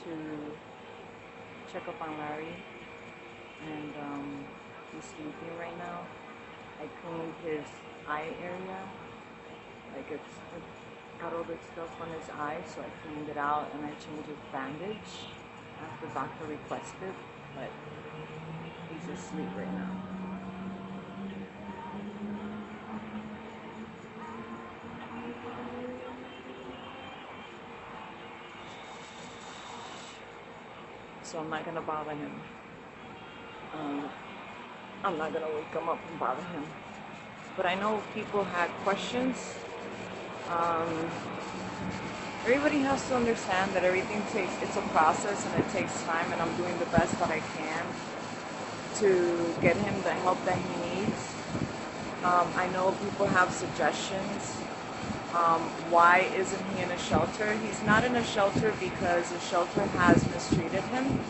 to check up on Larry, and he's sleeping right now. I cleaned his eye area, like it got all the stuff on his eye, so I cleaned it out and I changed his bandage as the doctor requested, but he's asleep right now. So I'm not gonna bother him. Um, I'm not gonna wake him up and bother him. But I know people had questions. Um, Everybody has to understand that it's a process and it takes time, and I'm doing the best that I can to get him the help that he needs. I know people have suggestions. Why isn't he in a shelter? He's not in a shelter because the shelter has mistreated him.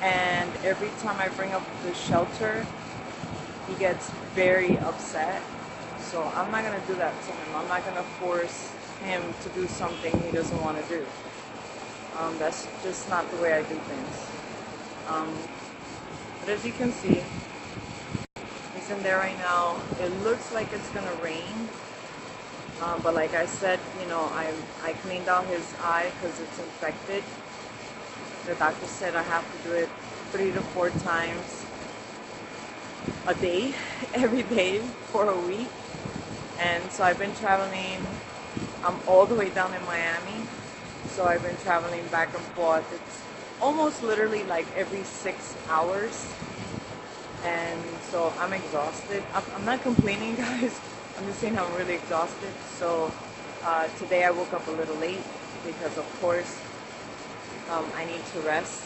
And every time I bring up the shelter, he gets very upset. So I'm not going to do that to him. I'm not going to force him to do something he doesn't want to do. That's just not the way I do things. But as you can see, he's in there right now. It looks like it's going to rain. But like I said, I cleaned out his eye because it's infected. The doctor said I have to do it 3 to 4 times a day, every day for a week. And so I've been traveling. I'm all the way down in Miami. So I've been traveling back and forth. It's almost literally like every 6 hours. And so I'm exhausted. I'm not complaining, guys. I'm just saying I'm really exhausted. So today I woke up a little late because, of course, I need to rest.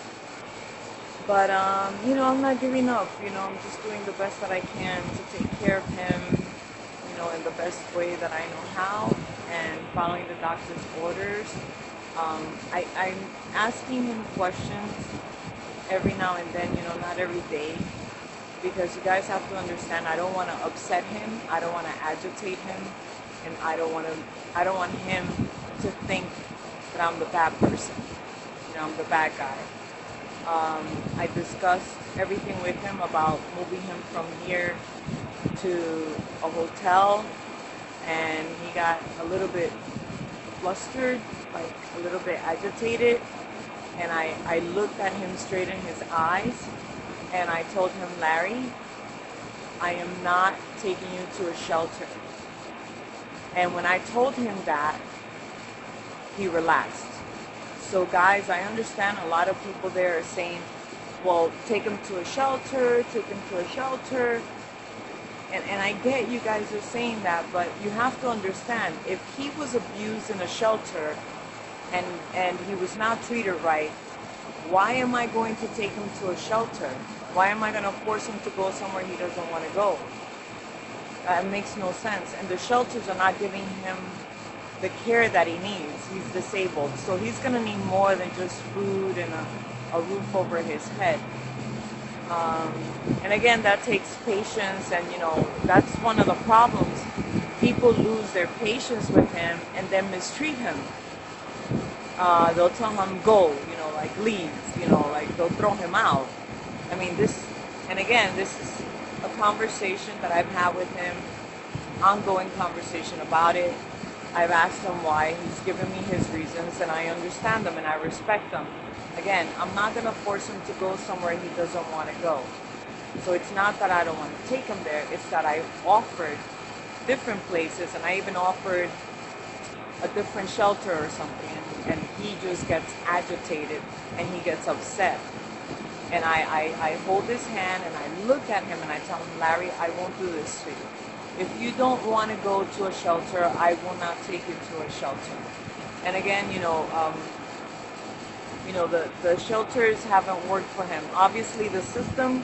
But, I'm not giving up. I'm just doing the best that I can to take care of him, in the best way that I know how, and following the doctor's orders. I'm asking him questions every now and then, not every day, because you guys have to understand, I don't want to upset him, I don't want to agitate him, and I don't want him to think that I'm the bad person. I'm the bad guy. I discussed everything with him about moving him from here to a hotel, and he got a little bit flustered, like a little bit agitated, and I looked at him straight in his eyes, and I told him, Larry, I am not taking you to a shelter. And when I told him that, he relaxed. So guys, I understand a lot of people there are saying, well, take him to a shelter, take him to a shelter. And I get you guys are saying that, but you have to understand, if he was abused in a shelter and he was not treated right, why am I going to take him to a shelter? Why am I going to force him to go somewhere he doesn't want to go? It makes no sense. And the shelters are not giving him the care that he needs. He's disabled, so he's going to need more than just food and a roof over his head. And again, that takes patience, and that's one of the problems. People lose their patience with him and then mistreat him. They'll tell him go, like leave, like they'll throw him out. I mean, this is a conversation that I've had with him, ongoing conversation about it. I've asked him why, he's given me his reasons, and I understand them and I respect them. Again, I'm not going to force him to go somewhere he doesn't want to go. So it's not that I don't want to take him there, it's that I offered different places, and I even offered a different shelter or something, and he just gets agitated and he gets upset. And I hold his hand and I look at him and I tell him, Larry, I won't do this to you. If you don't want to go to a shelter, I will not take you to a shelter. And again, the shelters haven't worked for him. Obviously, the system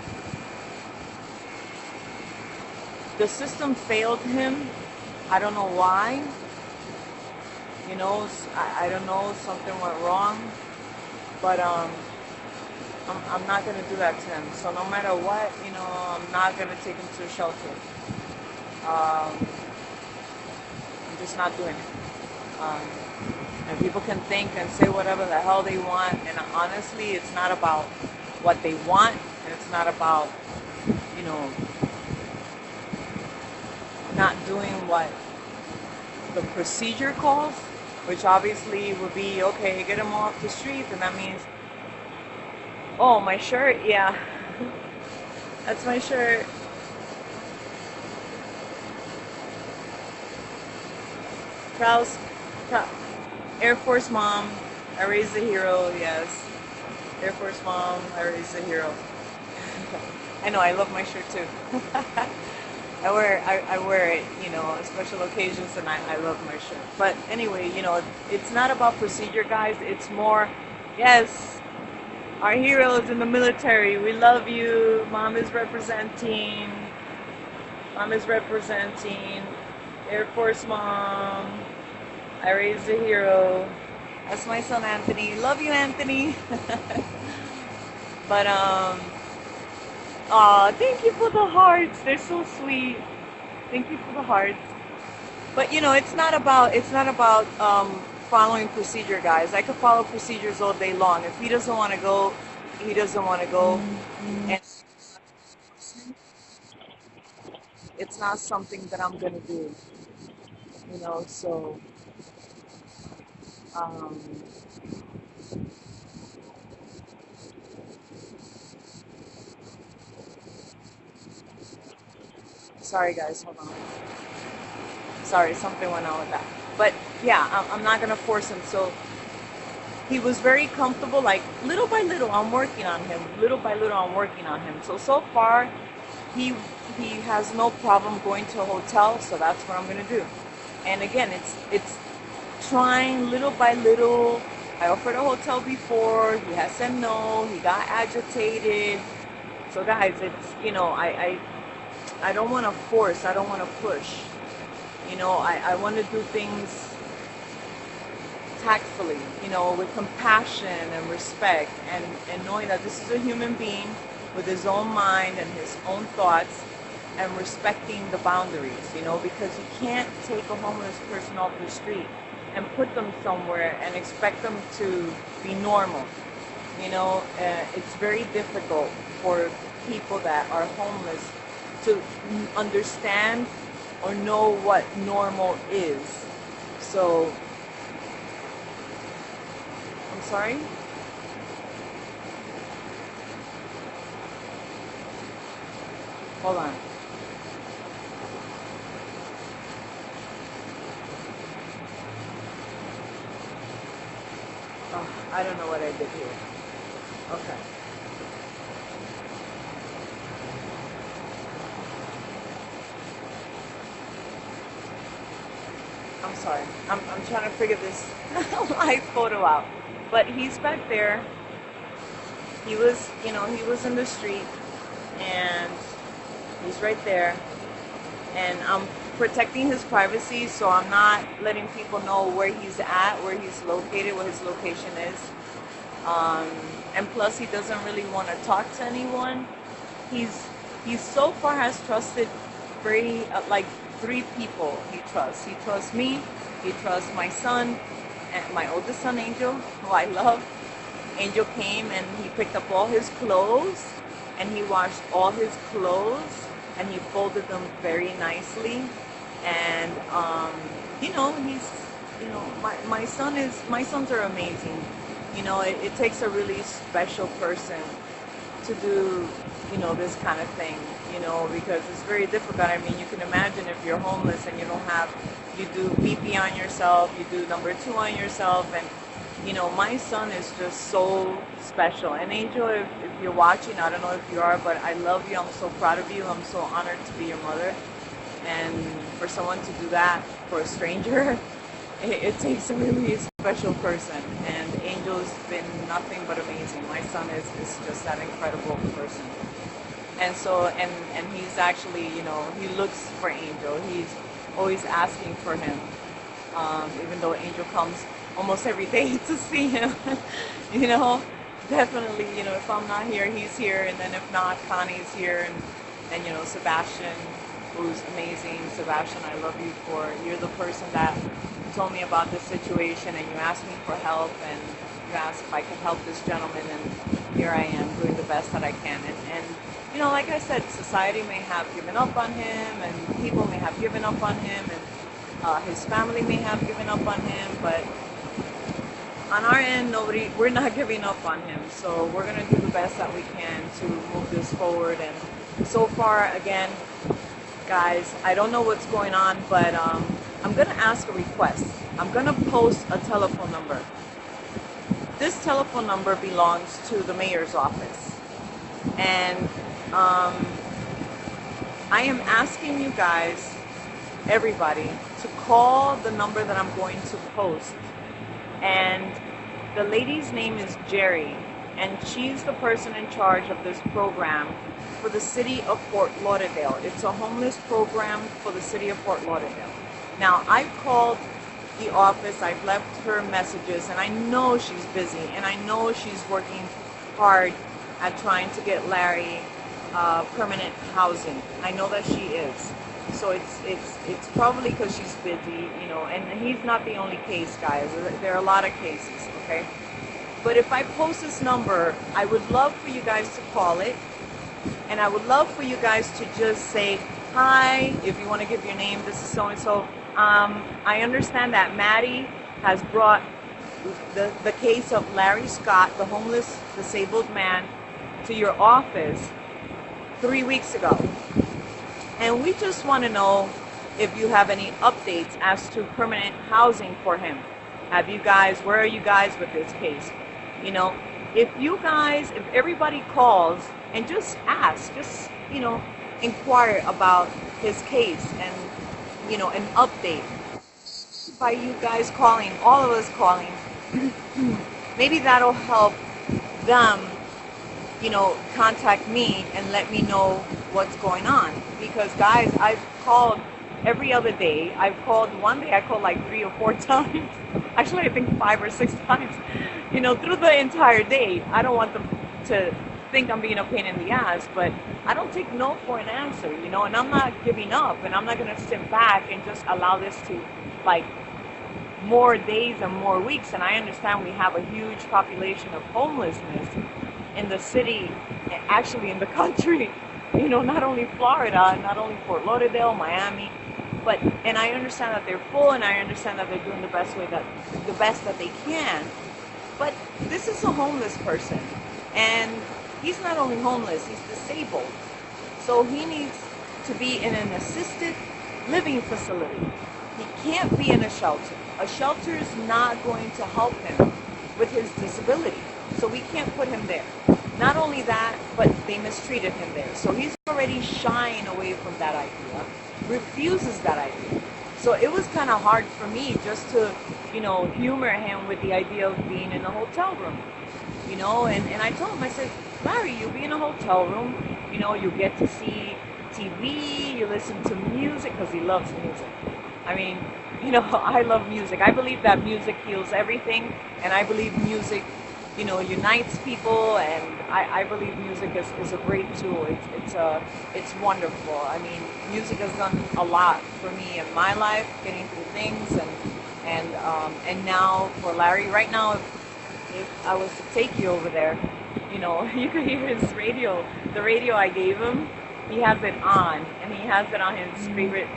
failed him. I don't know why. I don't know, something went wrong. But I'm not going to do that to him. So no matter what, I'm not going to take him to a shelter. I'm just not doing it. Um, and people can think and say whatever the hell they want. And honestly, it's not about what they want, and it's not about, you know, not doing what the procedure calls, which obviously would be okay, get them off the streets, and that means, oh, my shirt, yeah, that's my shirt. Proud, proud, Air Force mom, I raised a hero, yes. Air Force mom, I raised a hero. I know, I love my shirt too. I wear it, on special occasions, and I love my shirt. But anyway, it's not about procedure, guys. It's more, yes, our heroes in the military. We love you. Mom is representing. Mom is representing. Air Force mom. I raised a hero. That's my son Anthony. Love you, Anthony. But aw, thank you for the hearts. They're so sweet. Thank you for the hearts. But it's not about following procedure, guys. I could follow procedures all day long. If he doesn't want to go, he doesn't want to go, and it's not something that I'm gonna do. So um, sorry, guys. Hold on. Sorry, something went on with that. But yeah, I'm not gonna force him. So he was very comfortable. Like little by little, I'm working on him. Little by little, I'm working on him. So far, he he has no problem going to a hotel. So that's what I'm gonna do. And again, it's trying little by little. I offered a hotel before. He has said no. He got agitated. So guys, it's I don't want to force. I don't want to push. I want to do things tactfully, with compassion and respect, and knowing that this is a human being with his own mind and his own thoughts, and respecting the boundaries, because you can't take a homeless person off the street and put them somewhere and expect them to be normal. It's very difficult for people that are homeless to understand or know what normal is. So, I'm sorry? Hold on. Oh, I don't know what I did here. Okay. I'm sorry. I'm trying to figure this live photo out. But he's back there. He was in the street, and he's right there. And I'm protecting his privacy, so I'm not letting people know where he's at, where he's located, what his location is. Um, and plus, he doesn't really want to talk to anyone. He's he so far has trusted very like three people. He trusts me. He trusts my son, and my oldest son Angel, who I love. Angel came and he picked up all his clothes, and he washed all his clothes, and he folded them very nicely. And he's my sons are amazing. It takes a really special person to do this kind of thing, because it's very difficult. I mean, you can imagine if you're homeless and you do BP on yourself, you do number two on yourself, and my son is just so special. And Angel, if you're watching, I don't know if you are, but I love you. I'm so proud of you. I'm so honored to be your mother. And for someone to do that for a stranger, it takes a really special person. And Angel's been nothing but amazing. My son is just that incredible person. And so, and he's actually, he looks for Angel. He's always asking for him, even though Angel comes almost every day to see him. you know, Definitely, if I'm not here, he's here, and then if not, Connie's here, and Sebastian. who's amazing. Sebastian, I love you for, you're the person that told me about this situation and you asked me for help and you asked if I could help this gentleman, and here I am doing the best that I can. And you know, like I said, society may have given up on him and people may have given up on him and his family may have given up on him, but on our end, we're not giving up on him. So we're going to do the best that we can to move this forward. And so far, again, guys, I don't know what's going on, but I'm going to ask a request. I'm going to post a telephone number. This telephone number belongs to the mayor's office. And I am asking you guys, everybody, to call the number that I'm going to post. And the lady's name is Jerry, and she's the person in charge of this program for the city of Fort Lauderdale. It's a homeless program for the city of Fort Lauderdale. Now, I've called the office, I've left her messages, and I know she's busy, and I know she's working hard at trying to get Larry permanent housing. I know that she is. So it's probably because she's busy, you know, and he's not the only case, guys. There are a lot of cases, okay? But if I post this number, I would love for you guys to call it, and I would love for you guys to just say, hi, if you want to give your name, this is so-and-so. I understand that Maddie has brought the case of Larry Scott, the homeless disabled man, to your office 3 weeks ago. And we just want to know if you have any updates as to permanent housing for him. Have you guys, where are you guys with this case? You know, if everybody calls and just ask, just, you know, inquire about his case and, you know, an update. By you guys calling, all of us calling, maybe that'll help them, you know, contact me and let me know what's going on. Because guys, I've called every other day. I've called one day, I called like 3 or 4 times. Actually, I think 5 or 6 times, you know, through the entire day. I don't want them to think I'm being a pain in the ass, but I don't take no for an answer, you know, and I'm not giving up, and I'm not going to sit back and just allow this to, like, more days and more weeks. And I understand we have a huge population of homelessness in the city, actually in the country, you know, not only Florida, not only Fort Lauderdale, Miami, but, and I understand that they're full, and I understand that they're doing the best that they can. But this is a homeless person, and he's not only homeless, he's disabled. So he needs to be in an assisted living facility. He can't be in a shelter. A shelter is not going to help him with his disability. So we can't put him there. Not only that, but they mistreated him there. So he's already shying away from that idea, refuses that idea. So it was kind of hard for me just to, you know, humor him with the idea of being in a hotel room. You know, and I told him, I said, Larry, you'll be in a hotel room, you know, you get to see TV, you listen to music, because he loves music. I mean, you know, I love music. I believe that music heals everything, and I believe music, you know, unites people, and I believe music is a great tool. It's wonderful. I mean, music has done a lot for me in my life, getting through things, and now for Larry. Right now, if I was to take you over there, you know, you could hear his radio. The radio I gave him, he has it on, and he has it on his favorite.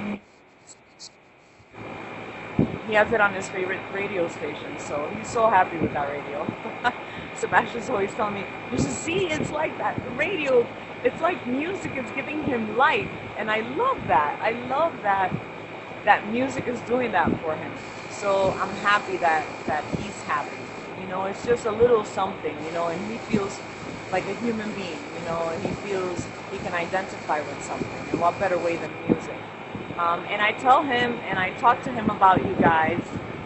He has it on his favorite radio station, so he's so happy with that radio. Sebastian's always telling me, you should see, it's like that. The radio, it's like music is giving him life, and I love that. I love that music is doing that for him. So I'm happy that he's happy. You know, it's just a little something, you know, and he feels like a human being, you know, and he feels he can identify with something. And what better way than music? And I tell him, and I talk to him about you guys,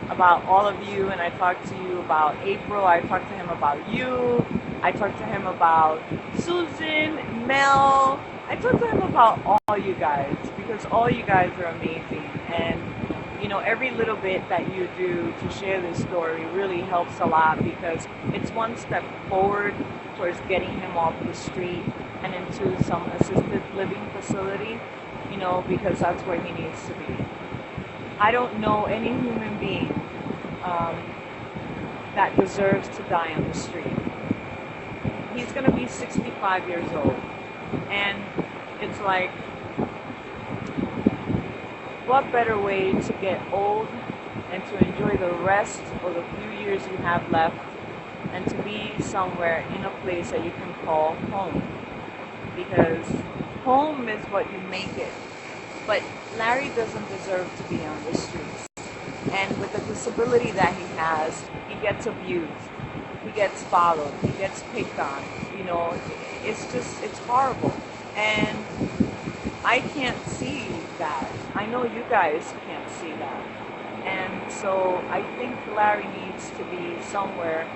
about all of you, and I talk to you about April, I talk to him about you, I talk to him about Susan, Mel, I talk to him about all you guys, because all you guys are amazing, and you know, every little bit that you do to share this story really helps a lot, because it's one step forward towards getting him off the street and into some assisted living facility. because that's where he needs to be. I don't know any human being um, that deserves to die on the street. He's going to be 65 years old. And it's like, what better way to get old and to enjoy the rest of the few years you have left and to be somewhere in a place that you can call home? Because home is what you make it. But Larry doesn't deserve to be on the streets. And with the disability that he has, he gets abused, he gets followed, he gets picked on. It's horrible. And I can't see that. I know you guys can't see that. And so I think Larry needs to be somewhere,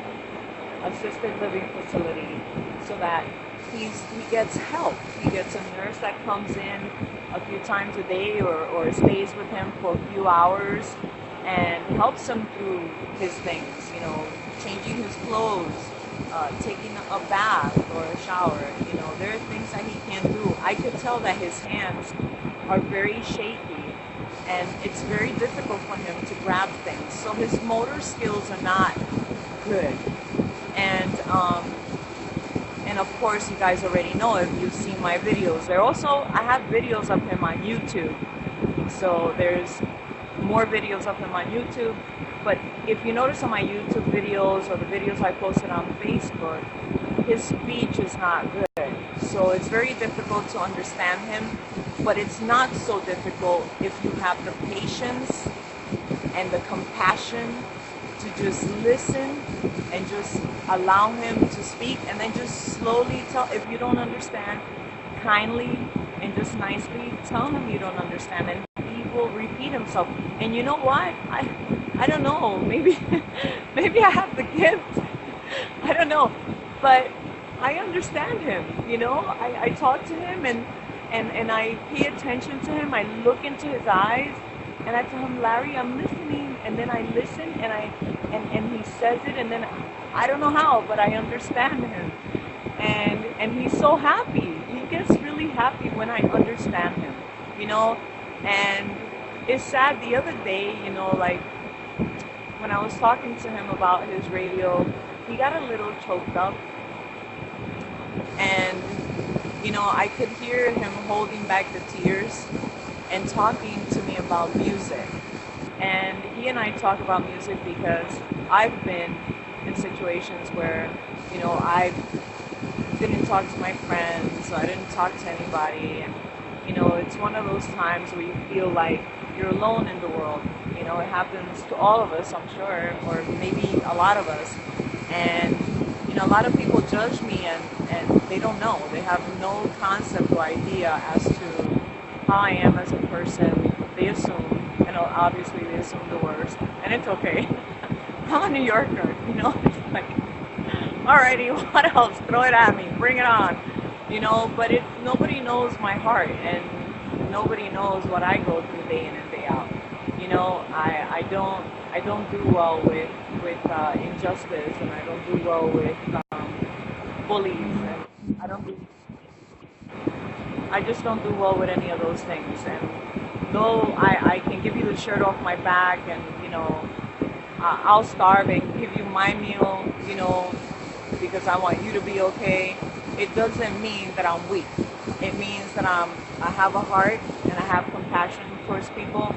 assisted living facility, so that he gets help. He gets a nurse that comes in a few times a day or stays with him for a few hours and helps him through his things, changing his clothes, taking a bath or a shower. There are things that he can't do. I could tell that his hands are very shaky and it's very difficult for him to grab things. So his motor skills are not good. And of course, you guys already know if you've seen my videos. I have videos of him on YouTube. So there's more videos of him on YouTube. But if you notice on my YouTube videos or the videos I posted on Facebook, his speech is not good. So it's very difficult to understand him. But it's not so difficult if you have the patience and the compassion to just listen and just allow him to speak, and then just slowly tell. If you don't understand, kindly and just nicely tell him you don't understand, and he will repeat himself. And you know what? I don't know. Maybe I have the gift. I don't know, but I understand him. I talk to him and I pay attention to him. I look into his eyes. And I tell him, Larry, I'm listening. And then I listen and he says it, and then I don't know how, but I understand him. And he's so happy. He gets really happy when I understand him, And it's sad, the other day, like when I was talking to him about his radio, he got a little choked up. And, I could hear him holding back the tears and talking to me about music. And he and I talk about music because I've been in situations where, I didn't talk to my friends, so I didn't talk to anybody. And, it's one of those times where you feel like you're alone in the world. It happens to all of us, I'm sure, or maybe a lot of us. And, a lot of people judge me and they don't know. They have no concept or idea as to how I am as a person. They assume, and obviously they assume the worst, and it's okay. I'm a New Yorker, it's like, alrighty, what else? Throw it at me, bring it on, but nobody knows my heart, and nobody knows what I go through day in and day out. I don't do well with injustice, and I don't do well with bullies, and I just don't do well with any of those things. And though I can give you the shirt off my back, and I'll starve and give you my meal, because I want you to be okay, it doesn't mean that I'm weak. It means that I have a heart and I have compassion towards people,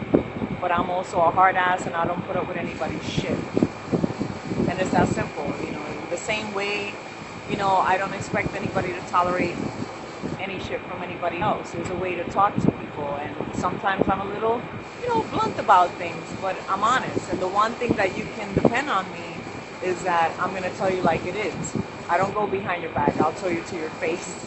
but I'm also a hard ass and I don't put up with anybody's shit. And it's that simple, the same way, I don't expect anybody to tolerate any shit from anybody else. There's a way to talk to people, and sometimes I'm a little, blunt about things, but I'm honest. And the one thing that you can depend on me is that I'm going to tell you like it is. I don't go behind your back. I'll tell you to your face.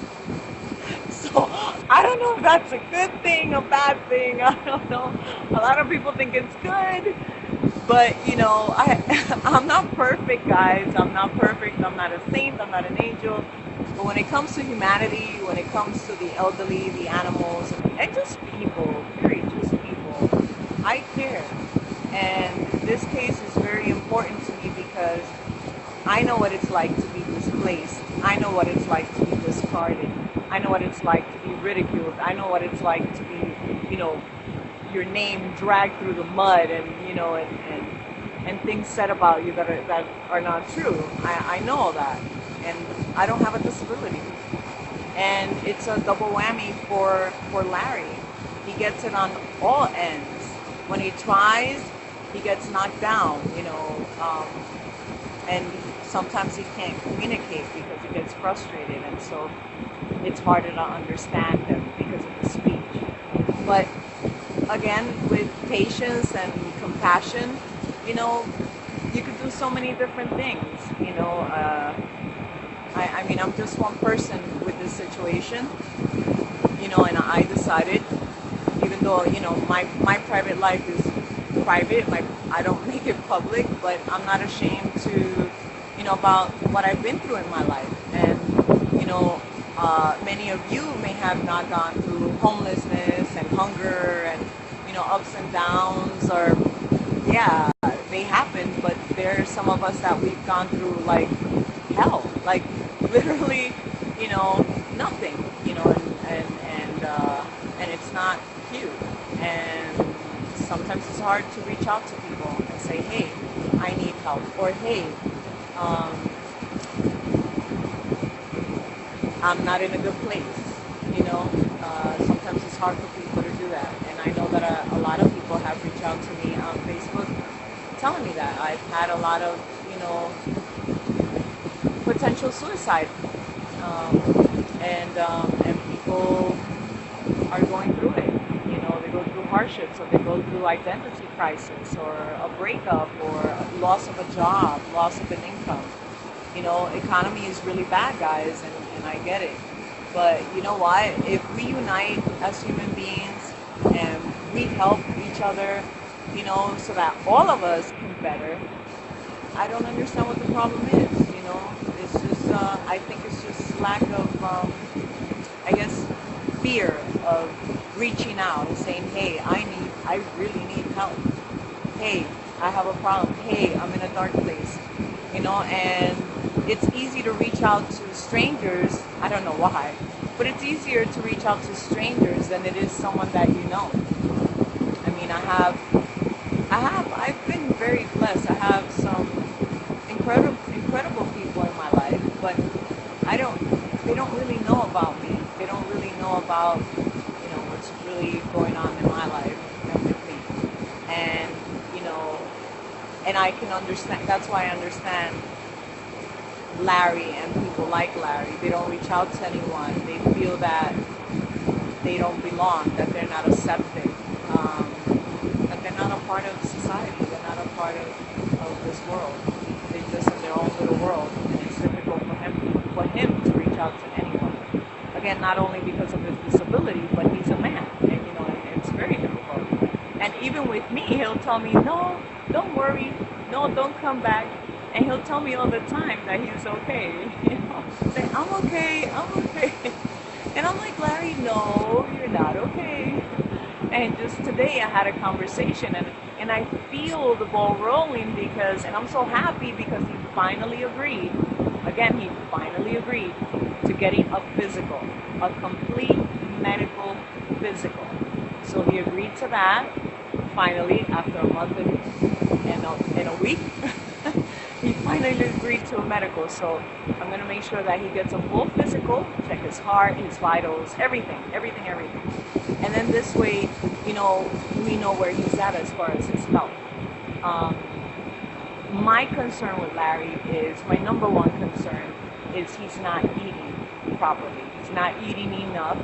So I don't know if that's a good thing, a bad thing. I don't know. A lot of people think it's good, but I'm not perfect, guys. I'm not perfect. I'm not a saint. I'm not an angel. But when it comes to humanity, when it comes to the elderly, the animals, and just people, period, just people, I care. And this case is very important to me because I know what it's like to be displaced. I know what it's like to be discarded. I know what it's like to be ridiculed. I know what it's like to be you know, your name dragged through the mud, and and things said about you that are not true. I know all that, and I don't have a disability, and it's a double whammy for Larry. He gets it on all ends. When he tries, he gets knocked down, and sometimes he can't communicate because he gets frustrated, and so it's harder to understand him because of the speech. But again, with patience and compassion, you know, you could do so many different things. I mean, I'm just one person with this situation, and I decided, even though, my private life is private, I don't make it public, but I'm not ashamed to, about what I've been through in my life. And, many of you may have not gone through homelessness and hunger and, ups and downs, or, yeah, they happen, but there's some of us that we've gone through like hell, like literally, nothing, and it's not cute. And sometimes it's hard to reach out to people and say, hey, I need help, or hey, um, I'm not in a good place. Sometimes it's hard for people to do that, and I know that a lot of people have reached out to me on Facebook telling me that I've had a lot of, potential suicide, and people are going through it. They go through hardships, or they go through identity crisis, or a breakup, or a loss of a job, loss of an income. Economy is really bad, guys, and I get it. But you know what? If we unite as human beings and we help each other, so that all of us can better, I don't understand what the problem is. It's just, I think it's just lack of, I guess, fear of reaching out and saying, hey, I really need help. Hey, I have a problem. Hey, I'm in a dark place. And it's easy to reach out to strangers. I don't know why, but it's easier to reach out to strangers than it is someone that you know. I mean, I've been very blessed. I have some incredible people in my life, but they don't really know about me. They don't really know about, what's really going on in my life and with me. And, and I can understand, that's why I understand Larry and people like Larry. They don't reach out to anyone. They feel that they don't belong, that they're not accepted, that they're not a part of society. They're not a part of this world. They're just in their own little world, and it's difficult for him to reach out to anyone. Again, not only because of his disability, but he's a man, and and it's very difficult. And even with me, he'll tell me, no, don't worry, no, don't come back. And he'll tell me all the time that he's okay. Say, I'm okay. And I'm like, Larry, no, you're not okay. And just today I had a conversation, and I feel the ball rolling, and I'm so happy because he finally agreed. Again, he finally agreed to getting a physical, a complete medical physical. So he agreed to that finally after a month and a week. He finally agreed to a medical, so I'm going to make sure that he gets a full physical, check his heart, his vitals, everything. And then this way, we know where he's at as far as his health. My concern with Larry my number one concern is he's not eating properly. He's not eating enough,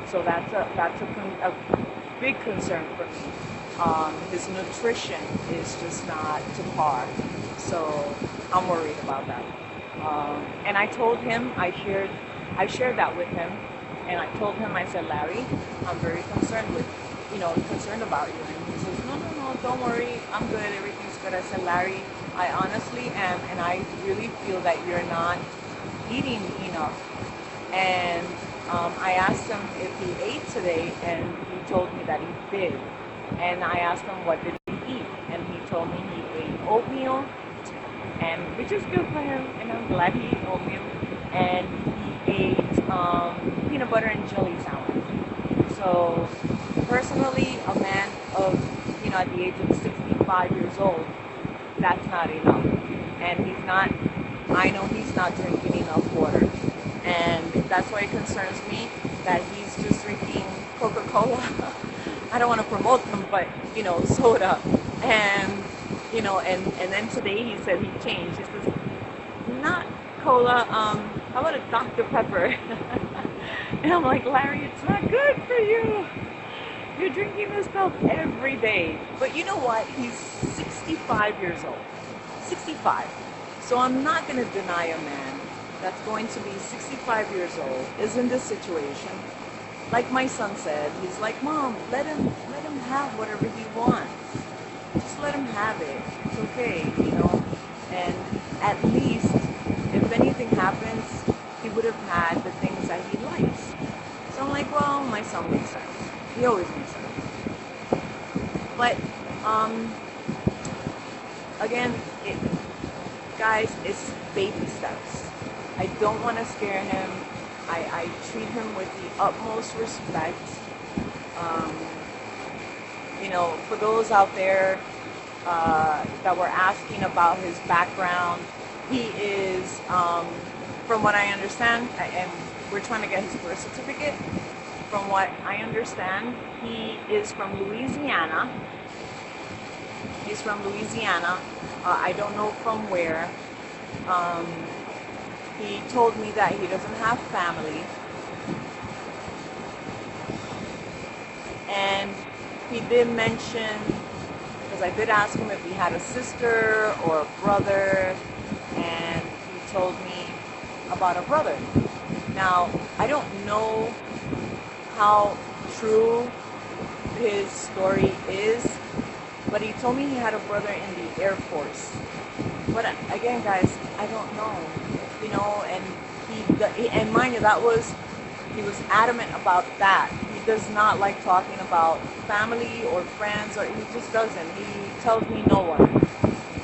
so that's a big concern for me. His nutrition is just not to par. So I'm worried about that. And I told him, I shared that with him, and I told him, I said, Larry, I'm very concerned about you. And he says, no, don't worry, I'm good, everything's good. I said, Larry, I honestly am, and I really feel that you're not eating enough. And I asked him if he ate today, and he told me that he did. And I asked him, what did he eat? And he told me he ate oatmeal, and which is good for him, and I'm glad he ate oatmeal. And he ate peanut butter and jelly sandwich. So personally, a man of, at the age of 65 years old, that's not enough. And I know he's not drinking enough water. And that's why it concerns me that he's just drinking Coca-Cola. I don't want to promote them, but, soda. And, and then today he said he changed. He says, not cola, how about a Dr. Pepper? And I'm like, Larry, it's not good for you. You're drinking this stuff every day. But you know what? He's 65 years old. 65. So I'm not going to deny a man that's going to be 65 years old, is in this situation. Like my son said, he's like, Mom, let him have whatever he wants. Just let him have it. It's okay, And at least, if anything happens, he would have had the things that he likes. So I'm like, well, my son makes sense. He always makes sense. But, again, guys, it's baby steps. I don't want to scare him. I treat him with the utmost respect. For those out there that were asking about his background, he is, from what I understand, and we're trying to get his birth certificate. From what I understand, he is from Louisiana. He's from Louisiana. I don't know from where. He told me that he doesn't have family. And he did mention, because I did ask him if he had a sister or a brother, and he told me about a brother. Now, I don't know how true his story is, but he told me he had a brother in the Air Force. But again, guys, I don't know, and mind you, he was adamant about that. He does not like talking about family or friends, or he just doesn't. He tells me no one.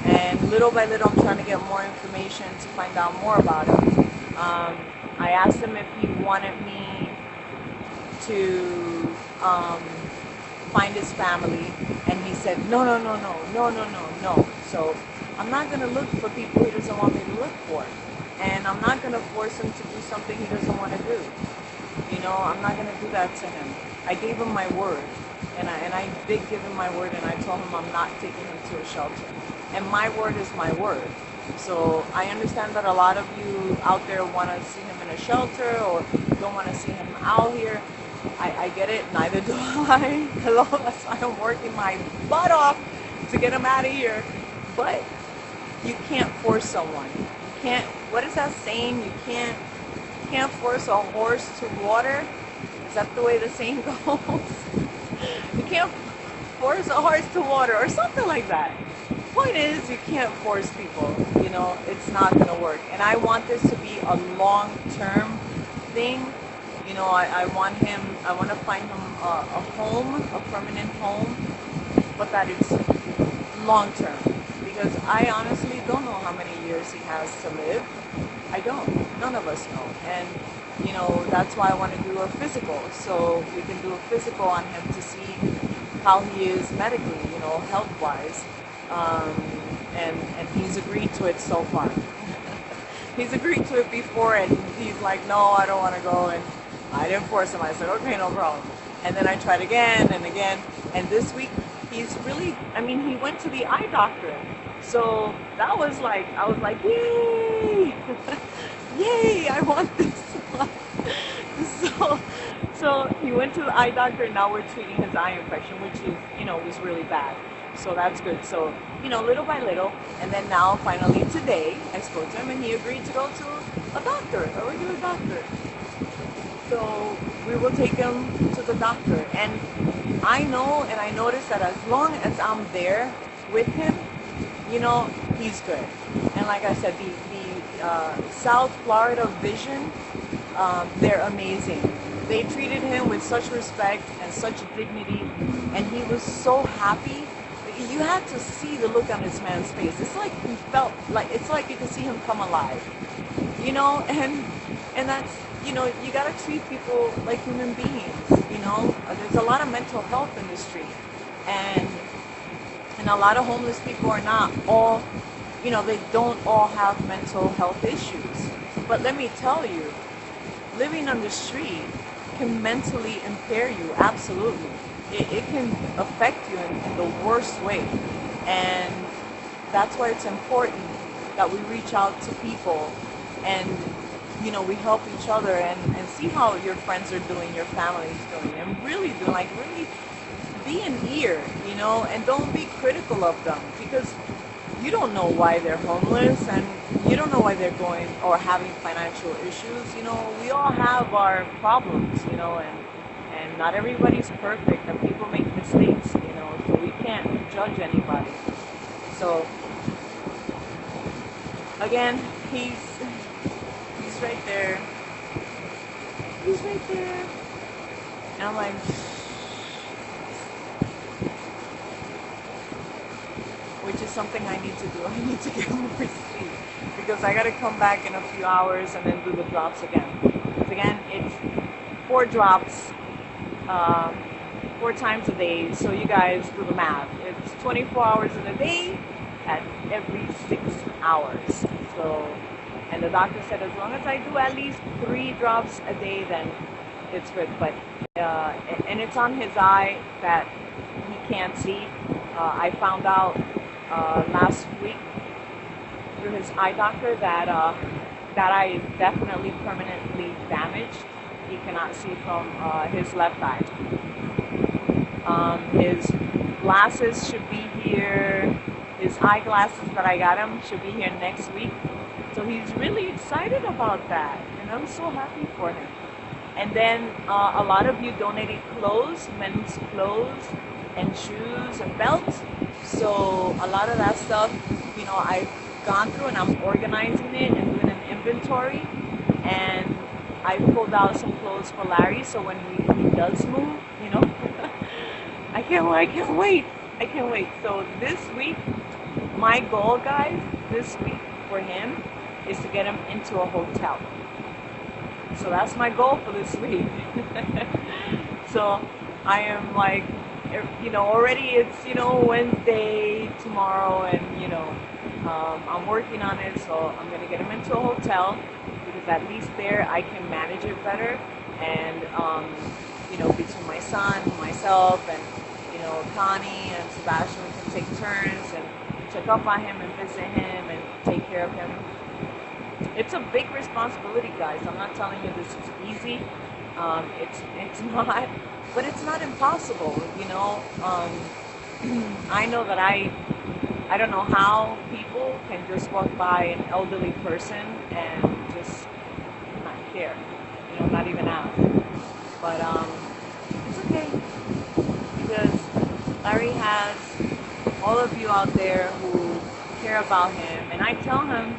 And little by little, I'm trying to get more information to find out more about him. I asked him if he wanted me to find his family, and he said, no. So I'm not going to look for people he doesn't want me to look for. And I'm not going to force him to do something he doesn't want to do. I'm not going to do that to him. I gave him my word. And I did give him my word, and I told him I'm not taking him to a shelter. And my word is my word. So I understand that a lot of you out there want to see him in a shelter or don't want to see him out here. I get it. Neither do I. Hello, that's why I'm working my butt off to get him out of here. But you can't force someone. You can't. What is that saying? You can't force a horse to water. Is that the way the saying goes? You can't force a horse to water, or something like that. Point is, you can't force people. It's not going to work. And I want this to be a long-term thing. I want to find him a home, a permanent home, but that it's long-term. Because I honestly don't know how many years he has to live. I don't. None of us know. And, that's why I want to do a physical. So we can do a physical on him to see how he is medically, health-wise. And he's agreed to it so far. He's agreed to it before, and he's like, no, I don't want to go. And I didn't force him. I said, okay, no problem. And then I tried again and again. And this week, he went to the eye doctor. So that was like, I was like, yay! Yay, I want this one. So he went to the eye doctor, and now we're treating his eye infection, which is, was really bad. So that's good. So, little by little. And then now, finally, today, I spoke to him, and he agreed to go to a doctor, a regular doctor. So we will take him to the doctor. And I know, and I noticed that as long as I'm there with him, he's good. And like I said, the South Florida Vision, they're amazing. They treated him with such respect and such dignity, and he was so happy. You had to see the look on this man's face. It's like he felt like, it's like you could see him come alive, and that's, you gotta treat people like human beings, there's a lot of mental health in the street, and a lot of homeless people are not all, they don't all have mental health issues. But let me tell you, living on the street can mentally impair you, absolutely. It can affect you in the worst way. And that's why it's important that we reach out to people and, we help each other and see how your friends are doing, your family is doing, and really be an ear, and don't be critical of them, because you don't know why they're homeless, and you don't know why they're going or having financial issues. We all have our problems, and not everybody's perfect, and people make mistakes, so we can't judge anybody. So again, he's right there. He's right there. And I'm like, which is something I need to do. I need to get more sleep, because I got to come back in a few hours and then do the drops again. Because again, it's 4 drops, 4 times a day. So you guys do the math. It's 24 hours in a day at every 6 hours. So, and the doctor said as long as I do at least 3 drops a day, then it's good. But and it's on his eye that he can't see. I found out last week through his eye doctor that eye is definitely permanently damaged. He cannot see from his left eye. His glasses should be here. His eyeglasses that I got him should be here next week. So he's really excited about that, and I'm so happy for him. And then a lot of you donated clothes, men's clothes, and shoes and belts. So a lot of that stuff, I've gone through and I'm organizing it and doing an inventory. And I pulled out some clothes for Larry, so when he does move, I can't wait. So this week, my goal, guys, this week for him is to get him into a hotel. So that's my goal for this week. So I am like, already it's, Wednesday, tomorrow, and, I'm working on it. So I'm going to get him into a hotel, because at least there I can manage it better. And, between my son, myself, and, Connie and Sebastian, we can take turns and check up on him and visit him and take care of him. It's a big responsibility, guys. I'm not telling you this is easy. It's not, but it's not impossible. I know that I don't know how people can just walk by an elderly person and just not care. Not even ask. But it's okay, because Larry has all of you out there who care about him, and I tell him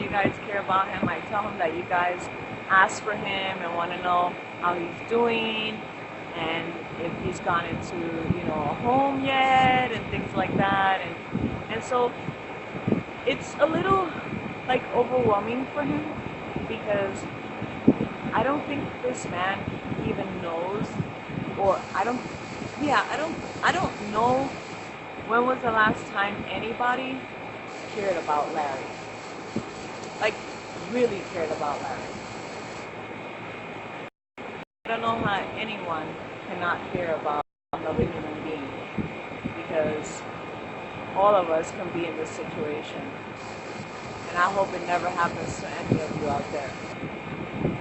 you guys care about him. I tell him that you guys ask for him and want to know how he's doing, and if he's gone into, a home yet, and things like that. And so it's a little like overwhelming for him, because I don't think this man even knows, or I don't know when was the last time anybody cared about Larry. Like, really cared about Larry. I don't know how anyone cannot care about another human being, because all of us can be in this situation. And I hope it never happens to any of you out there.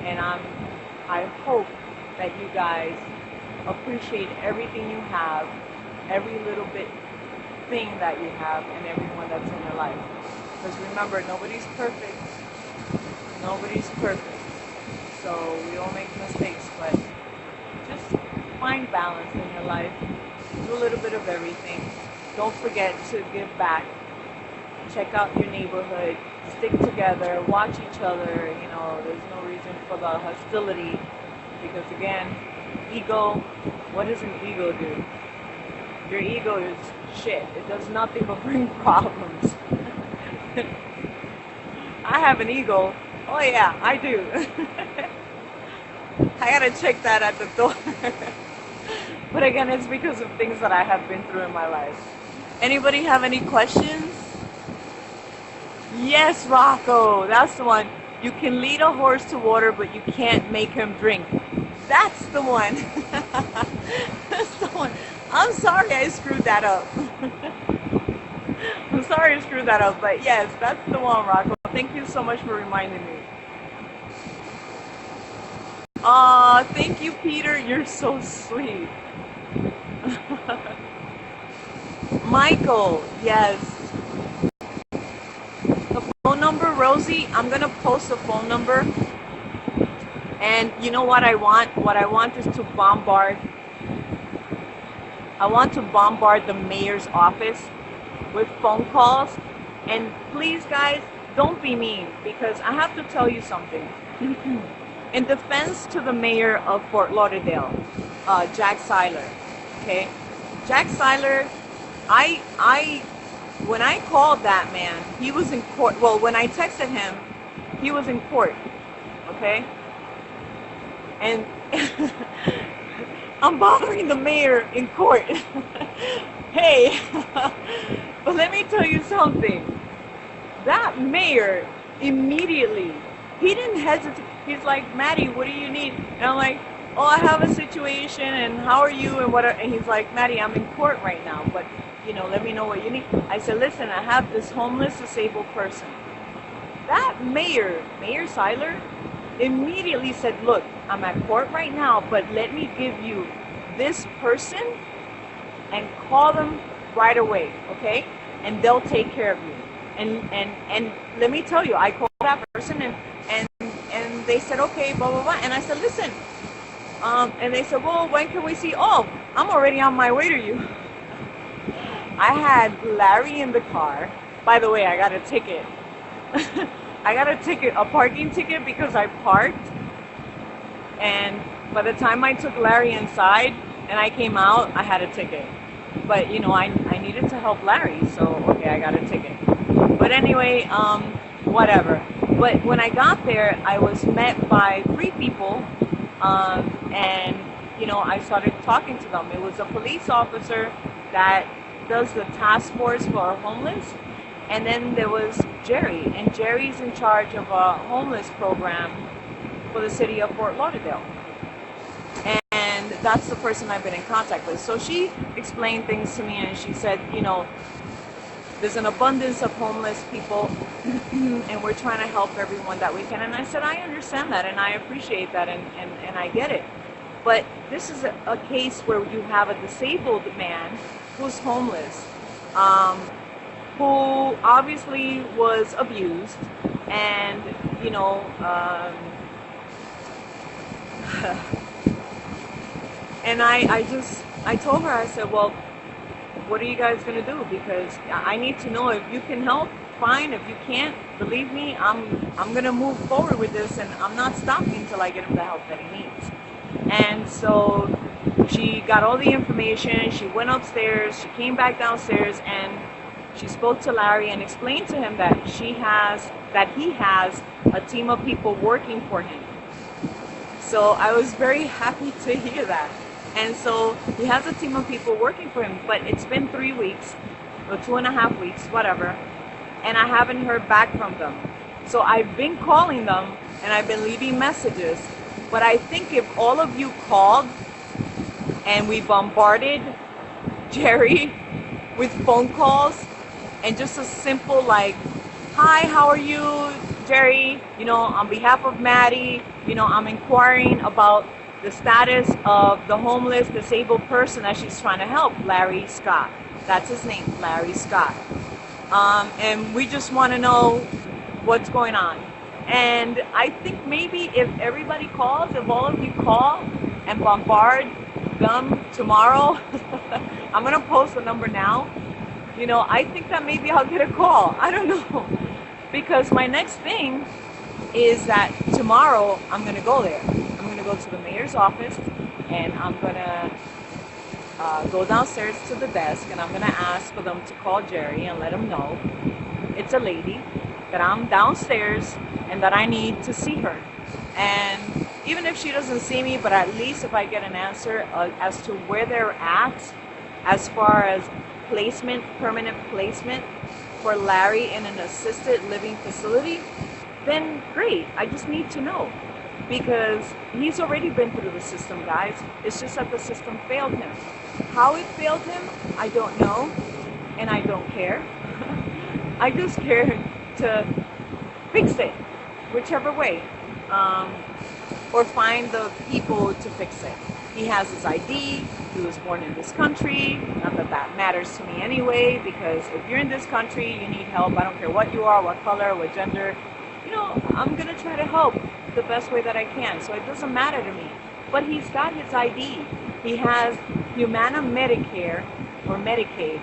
And I hope that you guys appreciate everything you have, every little bit thing that you have, and everyone that's in your life. Because remember, nobody's perfect. Nobody's perfect. So we all make mistakes, but just find balance in your life. Do a little bit of everything. Don't forget to give back. Check out your neighborhood. Stick together. Watch each other. There's no reason for the hostility. Because again, ego, what does an ego do? Your ego is shit. It does nothing but bring problems. I have an ego. Oh yeah, I do. I gotta check that at the door. But again, it's because of things that I have been through in my life. Anybody have any questions? Yes, Rocco, that's the one. You can lead a horse to water, but you can't make him drink. That's the one. That's the one. I'm sorry I screwed that up. I'm sorry I screwed that up, but yes, that's the one, Rocco. Thank you so much for reminding me. Thank you, Peter. You're so sweet. Michael, yes. The phone number, Rosie, I'm gonna post the phone number. And you know what I want? What I want is to bombard. I want to bombard the mayor's office with phone calls. And please, guys, don't be mean, because I have to tell you something. In defense to the mayor of Fort Lauderdale, Jack Seiler, okay? Jack Seiler, when I called that man, he was in court. Well, when I texted him, he was in court, okay? And I'm bothering the mayor in court. Hey, but let me tell you something. That mayor immediately, he didn't hesitate. He's like, Maddie, what do you need? And I'm like, oh, I have a situation, and how are you, and what? And he's like, Maddie, I'm in court right now, but let me know what you need. I said, listen, I have this homeless disabled person. That Mayor Seiler, immediately said, look, I'm at court right now, but let me give you this person and call them right away, okay? And they'll take care of you. And let me tell you, I called that person and they said, okay, blah, blah, blah. And I said, listen, and they said, well, when can we see? Oh, I'm already on my way to you. I had Larry in the car. By the way, I got a ticket. I got a parking ticket because I parked. And by the time I took Larry inside and I came out, I had a ticket. But, I needed to help Larry, so, okay, I got a ticket. But anyway, whatever. But when I got there, I was met by 3 people, and, I started talking to them. It was a police officer that does the task force for homeless. And then there was Jerry, and Jerry's in charge of a homeless program for the city of Fort Lauderdale. And that's the person I've been in contact with. So she explained things to me, and she said, there's an abundance of homeless people, and we're trying to help everyone that we can. And I said, I understand that, and I appreciate that, and I get it. But this is a case where you have a disabled man who's homeless, who obviously was abused, and and I told her, I said, well, what are you guys gonna do? Because I need to know. If you can help, fine. If you can't, believe me, I'm gonna move forward with this, and I'm not stopping until I get him the help that he needs. And so she got all the information. She went upstairs. She came back downstairs, and she spoke to Larry and explained to him that he has a team of people working for him. So I was very happy to hear that. And so he has a team of people working for him, but it's been 3 weeks, or 2.5 weeks, whatever, and I haven't heard back from them. So I've been calling them, and I've been leaving messages, but I think if all of you called and we bombarded Jerry with phone calls, and just a simple like, hi, how are you, Jerry? On behalf of Maddie, I'm inquiring about the status of the homeless disabled person that she's trying to help, Larry Scott. That's his name, Larry Scott. And we just want to know what's going on. And I think maybe if everybody calls, if all of you call and bombard them tomorrow, I'm going to post the number now. I think that maybe I'll get a call. I don't know. Because my next thing is that tomorrow I'm going to go there. I'm going to go to the mayor's office, and I'm going to go downstairs to the desk, and I'm going to ask for them to call Jerry and let him know it's a lady, that I'm downstairs and that I need to see her. And even if she doesn't see me, but at least if I get an answer as to where they're at as far as placement, permanent placement for Larry in an assisted living facility, then great. I just need to know, because he's already been through the system, guys. It's just that the system failed him. How it failed him, I don't know, and I don't care. I just care to fix it, whichever way, or find the people to fix it. He has his ID. He was born in this country. Not that that matters to me anyway, because if you're in this country, you need help. I don't care what you are, what color, what gender. You know, I'm going to try to help the best way that I can. So it doesn't matter to me. But he's got his ID. He has Humana Medicare or Medicaid.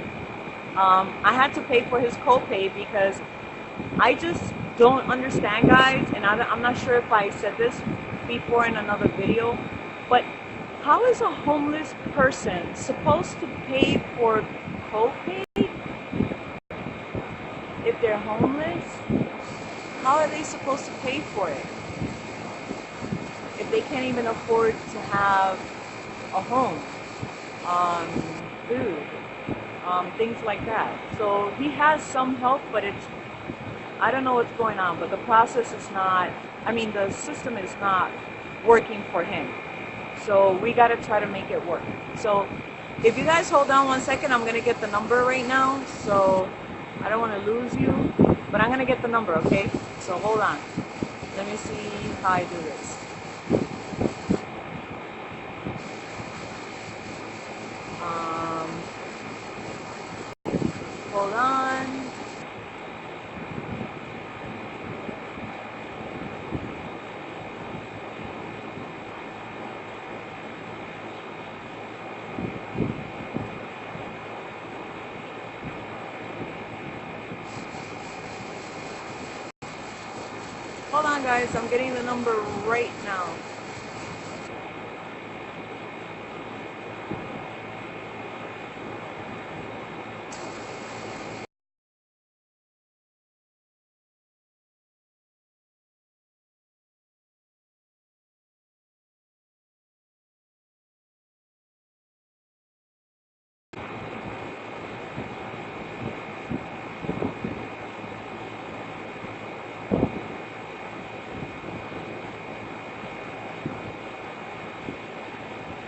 I had to pay for his copay because I just don't understand, guys. And I'm not sure if I said this before in another video, but how is a homeless person supposed to pay for copay if they're homeless? How are they supposed to pay for it if they can't even afford to have a home, food, things like that? So he has some help, but I don't know what's going on, but the process is not, the system is not working for him. So we got to try to make it work. So if you guys hold on 1 second, I'm going to get the number right now. So I don't want to lose you, but I'm going to get the number, okay? So hold on. Let me see how I do this. Hold on. Hold on, guys. I'm getting the number right now.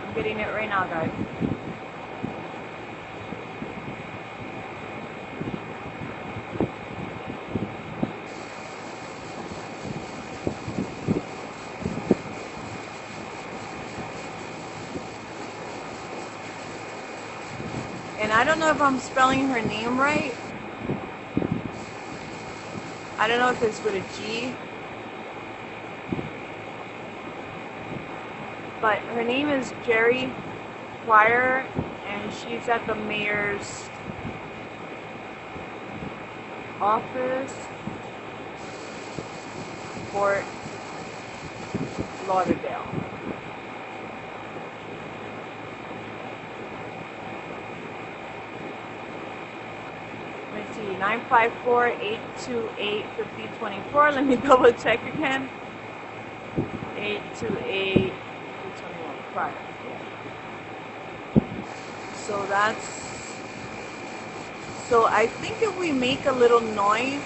I'm getting it right now, guys. And I don't know if I'm spelling her name right. I don't know if it's with a G. But her name is Jerry Pryor, and she's at the mayor's office, Fort Lauderdale. Let me see, 954-828-5024. Let me double check again. 828-5021. Right. So I think if we make a little noise,